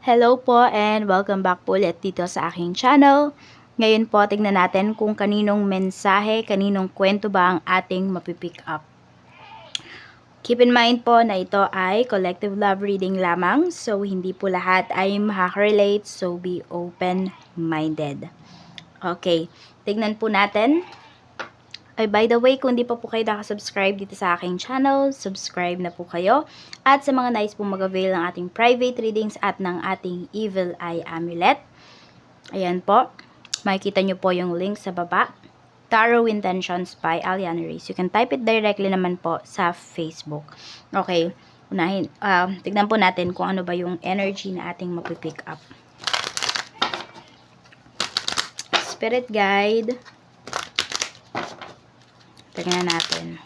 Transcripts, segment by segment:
Hello po and welcome back po ulit dito sa aking channel. Ngayon po, tignan natin kung kaninong mensahe, kaninong kwento ba ang ating mapipick up. Keep in mind po na ito ay collective love reading lamang, so hindi po lahat ay makaka-relate, so be open-minded. Okay, tignan po natin. Ay, by the way, kung di pa po kayo nakasubscribe dito sa aking channel, subscribe na po kayo. At sa mga nais pong mag-avail ng ating private readings at ng ating Evil Eye Amulet, ayan po, makikita nyo po yung link sa baba. Tarot Intentions by Aliana Reyes. You can type it directly naman po sa Facebook. Okay, tignan po natin kung ano ba yung energy na ating mapipick up. Spirit Guide. Tignan natin.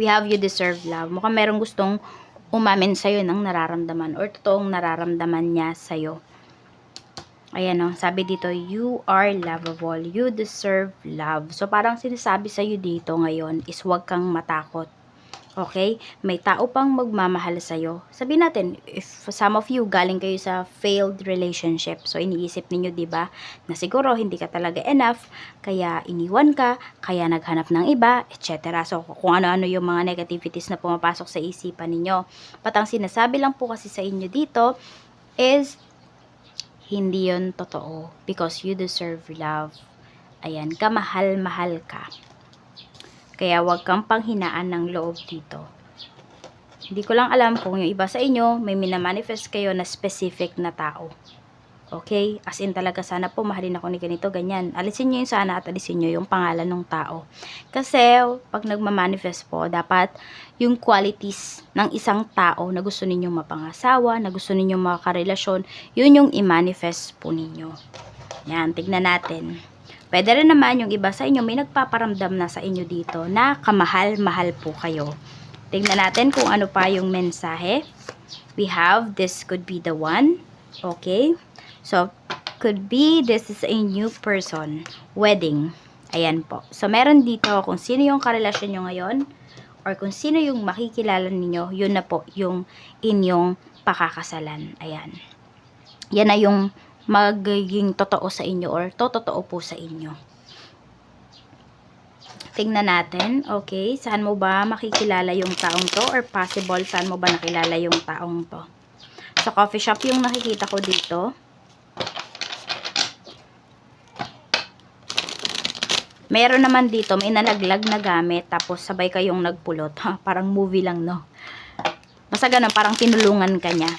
We have you deserve love. Mukhang merong gustong umamin sa'yo ng nararamdaman or totoong nararamdaman niya sa'yo. Ayan o, sabi dito, you are lovable. You deserve love. So, parang sinasabi sa'yo dito ngayon is huwag kang matakot. Okay? May tao pang magmamahal sa'yo. Sabihin natin, if some of you galing kayo sa failed relationship, so iniisip ninyo, diba, na siguro hindi ka talaga enough, kaya iniwan ka, kaya naghanap ng iba, etc. So, kung ano-ano yung mga negativities na pumapasok sa isipan ninyo. Patang sinasabi lang po kasi sa inyo dito is, hindi yun totoo. Because you deserve love. Ayan, kamahal-mahal ka. Kaya wag kang panghinaan ng loob dito. Hindi ko lang alam kung yung iba sa inyo, may minamanifest kayo na specific na tao. Okay? As in talaga, sana po mahalin ako ni ganito, ganyan. Alisin nyo yung sana at alisin nyo yung pangalan ng tao. Kasi, pag nagmamanifest po, dapat yung qualities ng isang tao na gusto ninyong mapangasawa, na gusto ninyong makarelasyon, yun yung i-manifest po ninyo. Yan, tignan natin. Pwede rin naman yung iba sa inyo, may nagpaparamdam na sa inyo dito na kamahal-mahal po kayo. Tignan natin kung ano pa yung mensahe. We have, this could be the one. Okay? So, could be, this is a new person. Wedding. Ayan po. So, meron dito kung sino yung karelasyon nyo ngayon or kung sino yung makikilala ninyo, yun na po yung inyong pakakasalan. Ayan. Yan na yung magiging totoo sa inyo or totoo po sa inyo. Tingnan natin. Okay, saan mo ba makikilala yung taong to or possible saan mo ba nakilala yung taong to? Sa coffee shop yung nakikita ko dito. Meron naman dito, may nalaglag na gamit tapos sabay kayong nagpulot. Ha, parang movie lang, no? Basta ganun, parang tinulungan ka niya.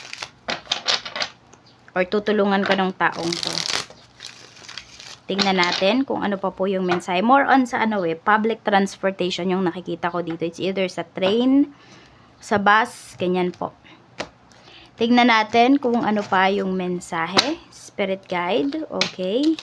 Or tutulungan ka ng taong to. Tingnan natin kung ano pa po yung mensahe. More on sa public transportation yung nakikita ko dito. It's either sa train, sa bus, ganyan po. Tingnan natin kung ano pa yung mensahe. Spirit guide, okay.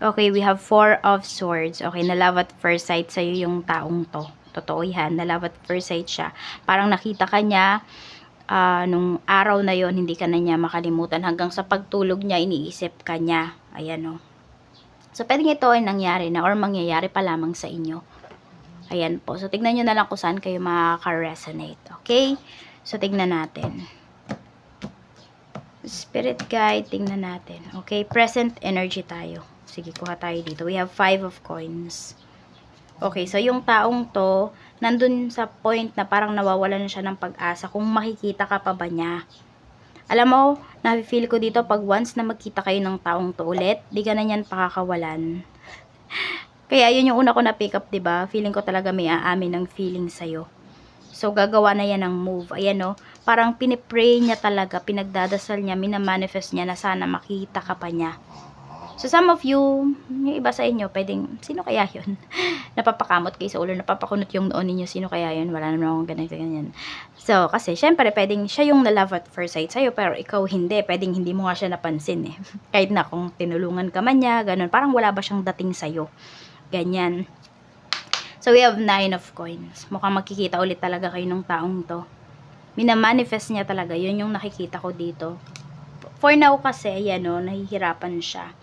Okay, we have 4 of swords. Okay, na love at first sight sa'yo yung taong to. Totoo yan, na love at first sight siya. Parang nakita ka niya, nung araw na yon hindi ka na niya makalimutan. Hanggang sa pagtulog niya, iniisip ka niya. Ayan o. So, pwedeng ito ay nangyari na or mangyayari pa lamang sa inyo. Ayan po. So, tignan nyo na lang kung saan kayo makaka-resonate. Okay? So, tignan natin. Spirit guide, tignan natin. Okay? Present energy tayo. Sige, kuha tayo dito. We have 5 of coins. Okay, so yung taong to, nandun sa point na parang nawawalan na siya ng pag-asa kung makikita ka pa ba niya. Alam mo, na-feel ko dito pag once na magkita kayo ng taong to ulit, di ka na niyan pakakawalan. Kaya yun yung una ko na pick up, diba? Feeling ko talaga may aamin ng feeling sa'yo. So, gagawa na yan ng move. Ayan o, parang pinipray niya talaga, pinagdadasal niya, minamanifest niya na sana makita ka pa niya. So, some of you, yung iba sa inyo, pwedeng, sino kaya yun? Napapakamot kayo sa ulo, napapakunot yung noon ninyo, sino kaya yun? Wala naman akong ganyan. So, kasi, syempre, pwedeng siya yung na-love at first sight sa'yo, pero ikaw hindi. Pwedeng hindi mo nga siya napansin eh. Kahit na kung tinulungan ka man niya, ganun. Parang wala ba siyang dating sa'yo? Ganyan. So, we have 9 of coins. Mukhang magkikita ulit talaga kayo ng taong to. Minamanifest niya talaga. Yun yung nakikita ko dito. For now kasi, ayan o, nahihirapan siya.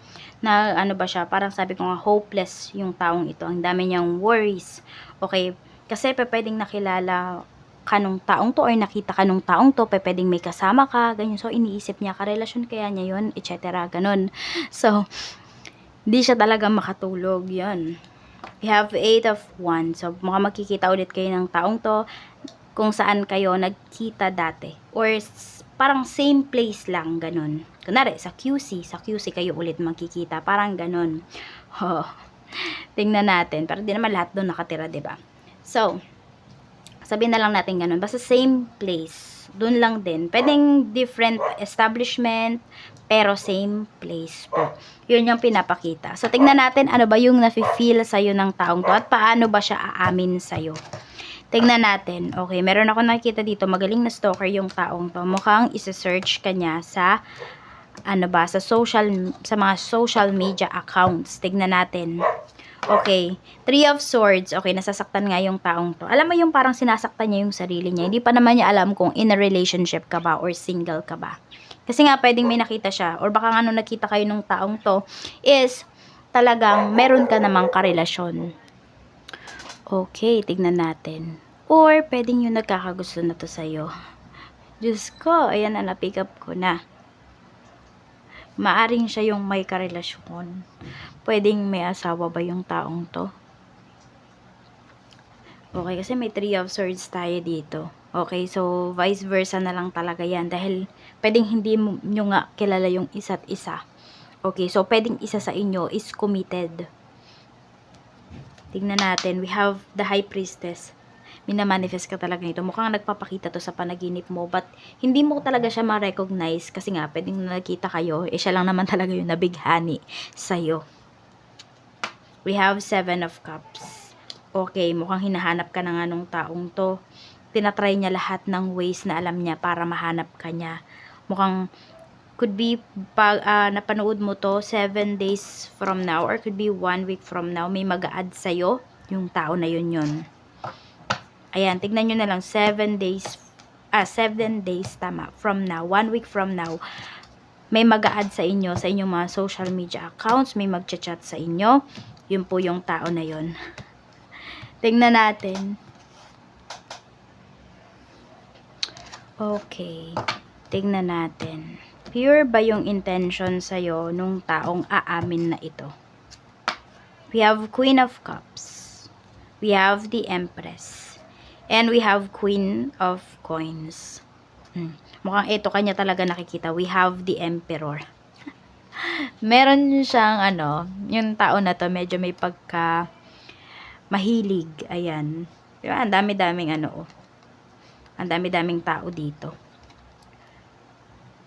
na ano ba siya, parang sabi ko nga, hopeless yung taong ito. Ang dami niyang worries. Okay? Kasi pwedeng nakilala ka nung taong to or nakita ka nung taong to, pwedeng may kasama ka, ganyan. So, iniisip niya, karelasyon kaya niya yun, etc. Ganon. So, di siya talaga makatulog. Yun. We have 8 of Wands. So, mukhang makikita ulit kayo ng taong to kung saan kayo nagkita dati. Or parang same place lang, ganun. Kunwari, sa QC kayo ulit magkikita. Parang ganun. Oh, tingnan natin. Pero di naman lahat doon nakatira, diba? So, sabihin na lang natin ganun. Basta same place. Doon lang din. Pwedeng different establishment, pero same place po. Yun yung pinapakita. So, tingnan natin ano ba yung nafe-feel sa'yo ng taong to at paano ba siya aamin sa'yo. Tingnan natin. Okay, meron ako nakikita dito, magaling na stalker yung taong to. Mukhang isa-search ka niya sa ano ba, sa mga social media accounts. Tingnan natin. Okay, 3 of Swords. Okay, nasasaktan nga yung taong to. Alam mo yung parang sinasaktan niya yung sarili niya. Hindi pa naman niya alam kung in a relationship ka ba or single ka ba. Kasi nga pwedeng may nakita siya or baka nga nung nakita kayo nung taong to is talagang meron ka namang karelasyon. Okay, tignan natin. Or, pwedeng yung nagkakagusto na to sa'yo. Diyos ko, ayan na, na-pick up ko na. Maaring siya yung may karelasyon. Pwedeng may asawa ba yung taong to? Okay, kasi may 3 of Swords tayo dito. Okay, so, vice versa na lang talaga yan. Dahil, pwedeng hindi nyo nga kilala yung isa't isa. Okay, so, pwedeng isa sa inyo is committed. Tingnan natin, we have the High Priestess. Minamanifest ka talaga nito. Mukhang nagpapakita to sa panaginip mo, but hindi mo talaga siya ma-recognize kasi nga, pwedeng nakita kayo, siya lang naman talaga yung nabighani sa'yo. We have 7 of Cups. Okay, mukhang hinahanap ka na nga nung taong to. Tinatry niya lahat ng ways na alam niya para mahanap ka niya. Mukhang could be pag napanood mo to 7 days from now or could be 1 week from now, may mag-a-add sa'yo yung tao na yun. Ayan, tignan nyo na lang 7 days tama, from now, 1 week from now, may mag-a-add sa inyo, sa inyong mga social media accounts, may mag-chat sa inyo, yun po yung tao na yun. Tignan natin. Okay, tignan natin. Pure ba yung intention sa'yo nung taong aamin na ito? We have Queen of Cups. We have the Empress. And we have Queen of Coins. Mukhang ito kanya talaga nakikita. We have the Emperor. Meron siyang yung tao na to medyo may pagka mahilig. Ayan. Diba? Ang dami-daming ang dami-daming tao dito.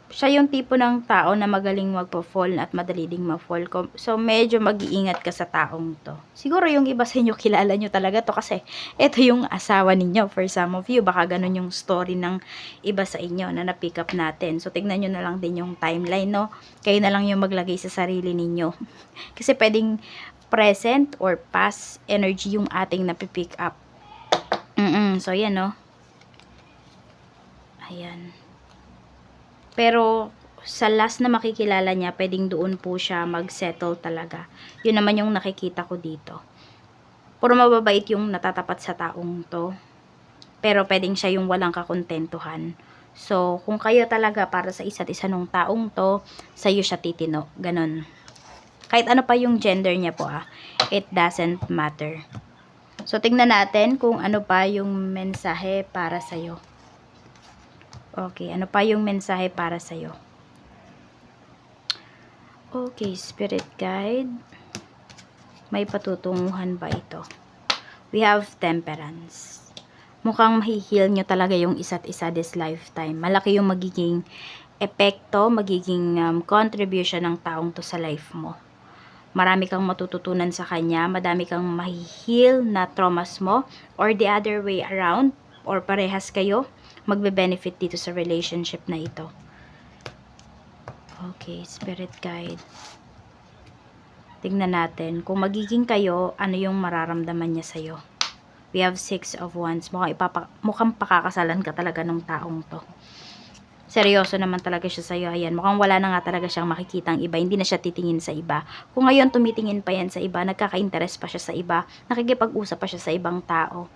Siya yung tipo ng tao na magaling magpo-fall at madali ding ma-fall. So, medyo mag-iingat ka sa taong to. Siguro yung iba sa inyo, kilala nyo talaga to kasi ito yung asawa ninyo. For some of you, baka ganun yung story ng iba sa inyo na na-pick up natin. So, tignan nyo na lang din yung timeline, no? Kayo na lang yung maglagay sa sarili ninyo. Kasi pwedeng present or past energy yung ating napipick up. So, yan, no? Ayan. Pero, sa last na makikilala niya, pwedeng doon po siya mag-settle talaga. Yun naman yung nakikita ko dito. Puro mababait yung natatapat sa taong to. Pero, pwedeng siya yung walang kakontentuhan. So, kung kayo talaga para sa isa't isa nung taong to, sa'yo siya titino. Ganon. Kahit ano pa yung gender niya po, it doesn't matter. So, tingnan natin kung ano pa yung mensahe para sa'yo. Okay, ano pa yung mensahe para sa'yo? Okay, Spirit Guide. May patutunguhan ba ito? We have Temperance. Mukhang mahihil nyo talaga yung isa't isa this lifetime. Malaki yung magiging epekto, magiging contribution ng taong to sa life mo. Marami kang matututunan sa kanya, madami kang mahihil na traumas mo, or the other way around, or parehas kayo, magbe-benefit dito sa relationship na ito. Okay, Spirit Guide. Tingnan natin, kung magiging kayo, ano yung mararamdaman niya sa'yo. We have 6 of Wands. Mukhang pakakasalan ka talaga ng taong to. seryoso naman talaga siya sa'yo. Ayan, mukhang wala na nga talaga siyang makikitang iba. Hindi na siya titingin sa iba. Kung ngayon tumitingin pa yan sa iba, nagkaka-interest pa siya sa iba, nakikipag-usap pa siya sa ibang tao.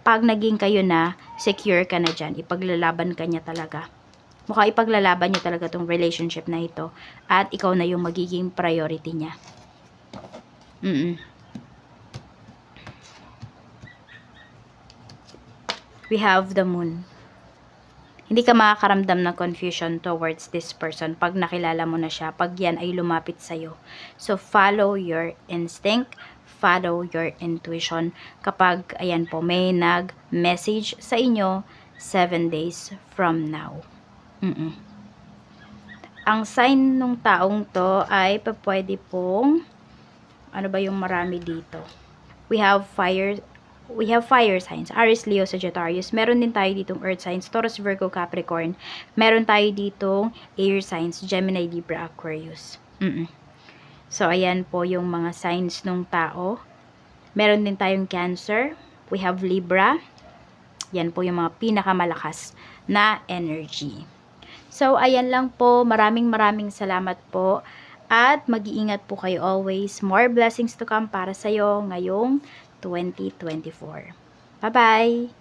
Pag naging kayo na, secure ka na dyan, ipaglalaban ka niya talaga. Mukhang ipaglalaban niya talaga tong relationship na ito. At ikaw na yung magiging priority niya. We have the moon. Hindi ka makakaramdam ng confusion towards this person pag nakilala mo na siya, pag yan ay lumapit sa'yo. So, follow your instinct, follow your intuition. Kapag, ayan po, may nag-message sa inyo 7 days from now. Ang sign ng taong to ay pwede pong, ano ba yung marami dito? We have fire signs, Aries, Leo, Sagittarius. Meron din tayo ditong earth signs, Taurus, Virgo, Capricorn. Meron tayo ditong air signs, Gemini, Libra, Aquarius. So, ayan po yung mga signs ng tao. Meron din tayong Cancer. We have Libra. Yan po yung mga pinakamalakas na energy. So, ayan lang po. Maraming salamat po. At mag-iingat po kayo always. More blessings to come para sa'yo ngayong 2024. Bye-bye!